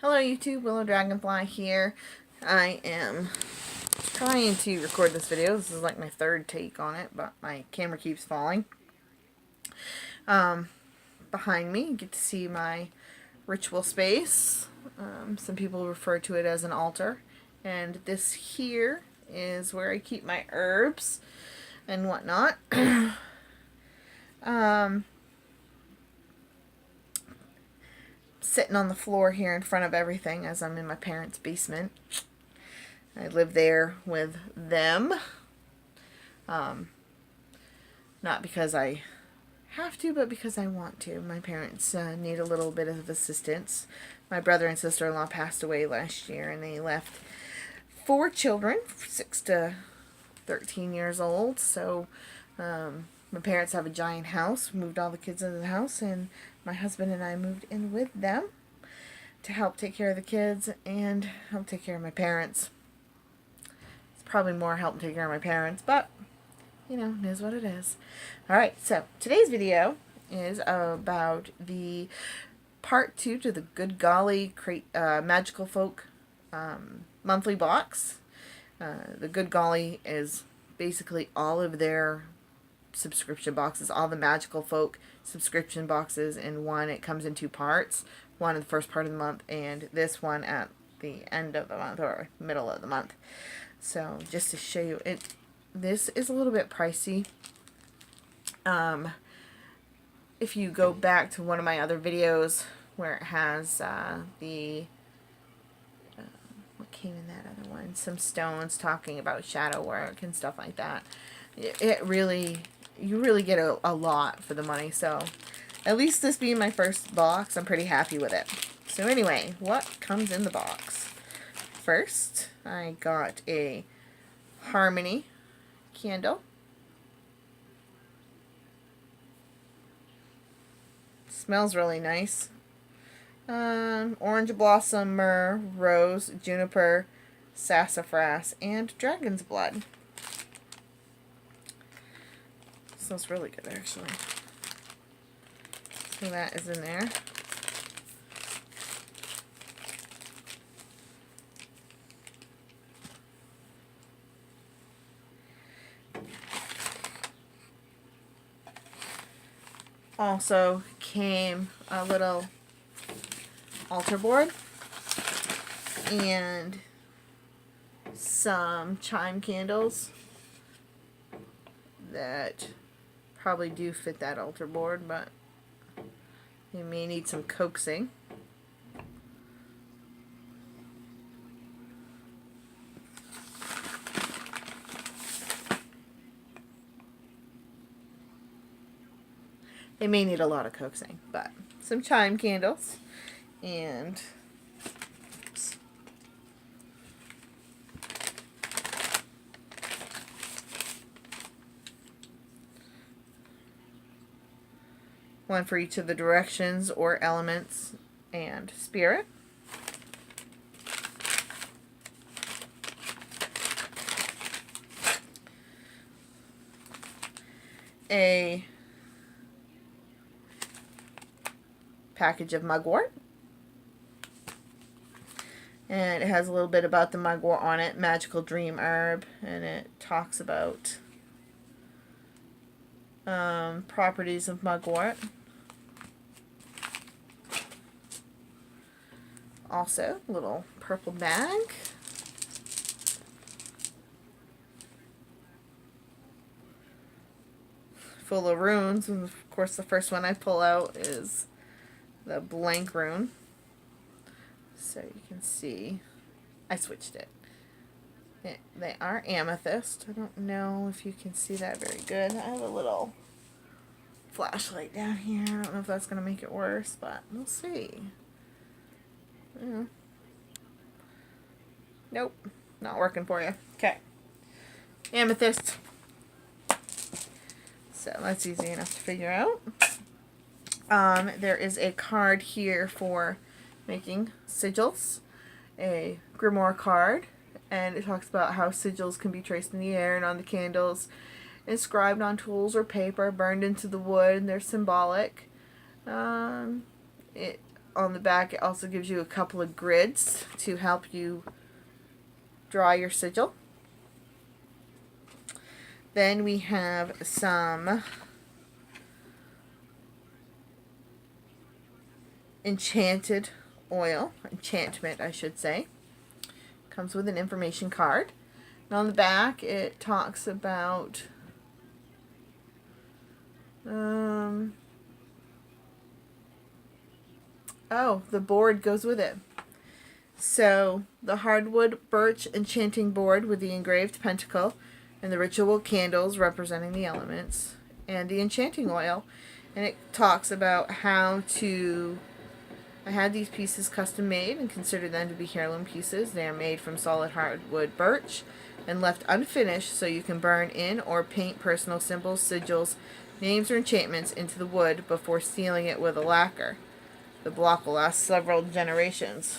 Hello YouTube, Willow Dragonfly here. I am trying to record this video. This is like my third take on it, but my camera keeps falling. Behind me, you get to see my ritual space. Some people refer to it as an altar. And this here is where I keep my herbs and whatnot. Sitting on the floor here in front of everything as I'm in my parents' basement. I live there with them. Not because I have to, but because I want to. My parents need a little bit of assistance. My brother and sister-in-law passed away last year, and they left 4 children, 6 to 13 years old. So my parents have a giant house. We moved all the kids into the house, and my husband and I moved in with them to help take care of the kids and help take care of my parents. It's probably more help take care of my parents, but you know, it is what it is. Alright, so today's video is about the part 2 to the Good Golly Magical Folk monthly box. The Good Golly is basically all of their subscription boxes, all the Magical Folk subscription boxes in one. It comes in 2 parts, one in the first part of the month and this one at the end of the month or middle of the month. So just to show you it, this is a little bit pricey. If you go back to one of my other videos where it has what came in that other one, some stones talking about shadow work and stuff like that, it really, you really get a lot for the money. So at least this being my first box, I'm pretty happy with it. So anyway, what comes in the box? First, I got a Harmony candle. Smells really nice. Orange blossom, myrrh, rose, juniper, sassafras, and dragon's blood. Smells really good, actually. So that is in there. Also came a little altar board and some chime candles that probably do fit that altar board, but you may need some coaxing. They may need a lot of coaxing, but some chime candles and oops, one for each of the directions or elements and spirit. A package of mugwort, and it has a little bit about the mugwort on it. Magical dream herb, and it talks about properties of mugwort. Also, a little purple bag. Full of runes, and of course the first one I pull out is the blank rune. So you can see I switched it. They are amethyst. I don't know if you can see that very good. I have a little flashlight down here. I don't know if that's going to make it worse, but we'll see. Yeah. Nope, not working for you. Okay. Amethyst. So that's easy enough to figure out. There is a card here for making sigils, a grimoire card, and it talks about how sigils can be traced in the air and on the candles, inscribed on tools or paper, burned into the wood, and they're symbolic. It on the back, it also gives you a couple of grids to help you draw your sigil. Then we have some enchantment, I should say. Comes with an information card. And on the back, it talks about the board goes with it. So, the hardwood birch enchanting board with the engraved pentacle and the ritual candles representing the elements and the enchanting oil. And it talks about how to... I had these pieces custom made and consider them to be heirloom pieces. They are made from solid hardwood birch and left unfinished so you can burn in or paint personal symbols, sigils, names, or enchantments into the wood before sealing it with a lacquer. The block will last several generations.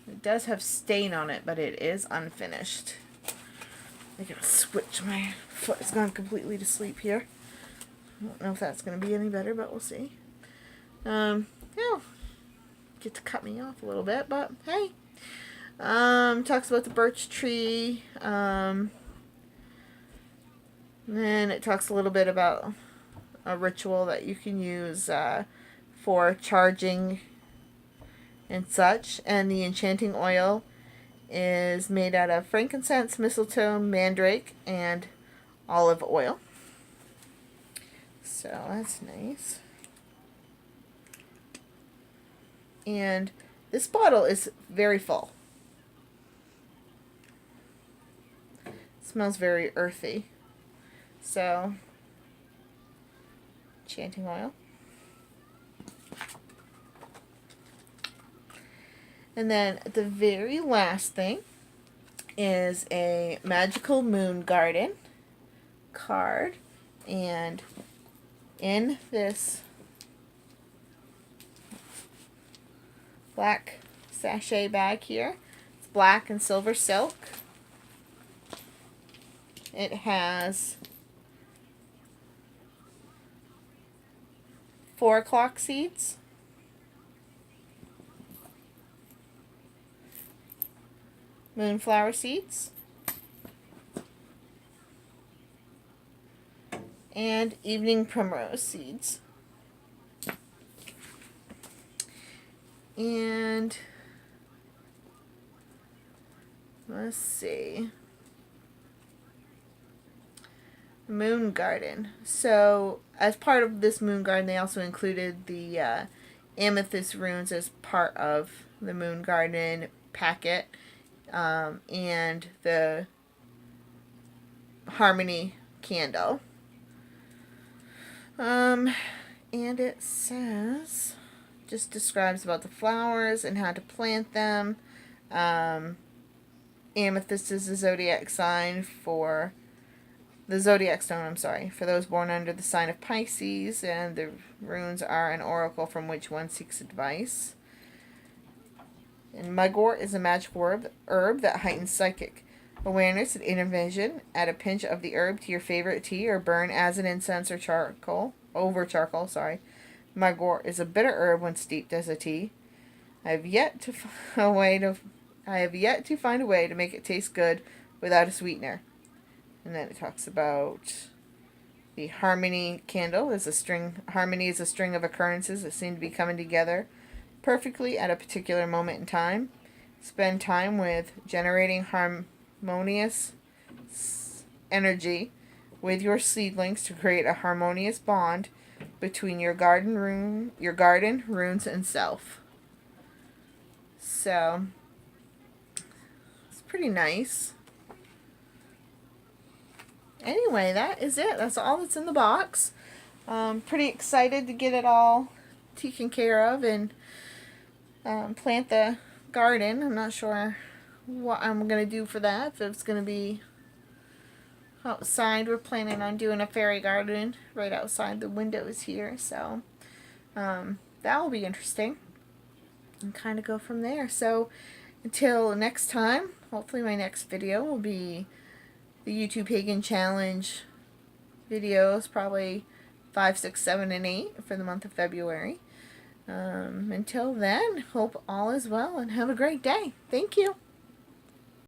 It does have stain on it, but it is unfinished. I gotta switch. My foot has gone completely to sleep here. I don't know if that's gonna be any better, but we'll see. Yeah, get to cut me off a little bit, but hey. Talks about the birch tree. Then it talks a little bit about a ritual that you can use for charging and such. And the enchanting oil is made out of frankincense, mistletoe, mandrake, and olive oil. So that's nice. And this bottle is very full. It smells very earthy. So, enchanting oil. And then the very last thing is a Magical Moon Garden card. And in this black sachet bag here, it's black and silver silk. It has 4 o'clock seeds, moonflower seeds, and evening primrose seeds. And let's see. Moon Garden. So, as part of this Moon Garden, they also included the amethyst runes as part of the Moon Garden packet, and the Harmony candle. And it says, just describes about the flowers and how to plant them. Amethyst is the zodiac sign for the zodiac stone, for those born under the sign of Pisces, and the runes are an oracle from which one seeks advice. And mugwort is a magical herb that heightens psychic awareness and inner vision. Add a pinch of the herb to your favorite tea or burn as an incense or charcoal. Mugwort is a bitter herb when steeped as a tea. I have yet to find a way to make it taste good without a sweetener. And then it talks about the Harmony candle. Harmony is a string of occurrences that seem to be coming together perfectly at a particular moment in time. Spend time with generating harmonious energy with your seedlings to create a harmonious bond between your garden, runes, and self. So, it's pretty nice. Anyway, that is it. That's all that's in the box. Pretty excited to get it all taken care of and plant the garden. I'm not sure what I'm going to do for that. If it's going to be outside, we're planning on doing a fairy garden right outside the windows here. So that will be interesting. And kind of go from there. So until next time, hopefully my next video will be the YouTube Pagan Challenge videos, probably 5, 6, 7, and 8 for the month of February. Until then, hope all is well and have a great day. Thank you.